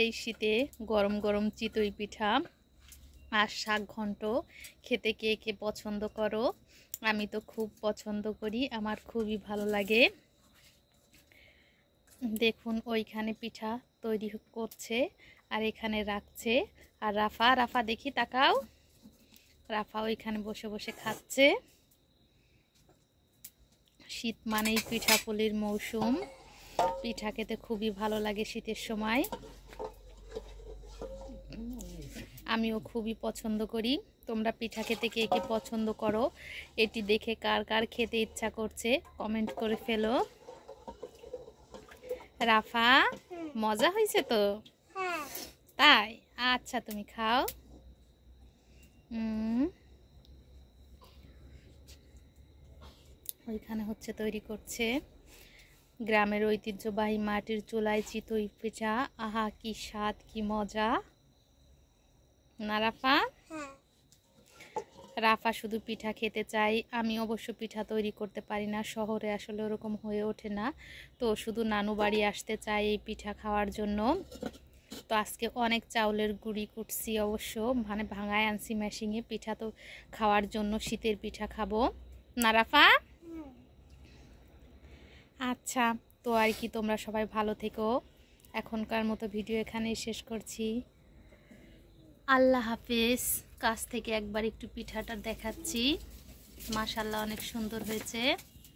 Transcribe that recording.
এই শীতে গরম গরম চিতই পিঠা আর শাক ঘন্ট খেতে কে কে পছন্দ করো? আমি তো খুব পছন্দ করি, আমার খুবই ভালো লাগে। দেখুন ওইখানে পিঠা তৈরি করছে আর এখানে রাখছে। আর রাফা রাফা দেখি তাকাও, রাফা ওইখানে বসে বসে খাচ্ছে। শীত মানেই পিঠাপুলির মৌসুম, পিঠা খেতে খুবই ভালো লাগে শীতের সময়। আমিও খুবই পছন্দ করি। তোমরা পিঠা খেতে কে কে পছন্দ করো? এটি দেখে কার কার খেতে ইচ্ছা করছে কমেন্ট করে ফেলো। রাফা, মজা হয়েছে তো? তাই, আচ্ছা তুমি খাও। ওইখানে হচ্ছে তৈরি করছে। গ্রামের ঐতিহ্যবাহী মাটির চুলায় চিতই পিঠা, আহা কি স্বাদ, কি মজা না রাফা? রাফা শুধু পিঠা খেতে চাই। আমি অবশ্য পিঠা তৈরি করতে পারি না, শহরে আসলে ওরকম হয়ে ওঠে না, তো শুধু নানু বাড়ি আসতে চাই এই পিঠা খাওয়ার জন্য। তো আজকে অনেক চাউলের গুঁড়ি কুটছি, অবশ্য মানে ভাঙায় আনছি মেশিনে, পিঠা তো খাওয়ার জন্য, শীতের পিঠা খাবো না রাফা? আচ্ছা, তো আর কি, তোমরা সবাই ভালো থেকো। এখনকার মতো ভিডিও এখানেই শেষ করছি। আল্লাহ হাফেজ। কাছ থেকে একবার একটু পিঠাটা দেখাচ্ছি, মাশাআল্লাহ অনেক সুন্দর হয়েছে।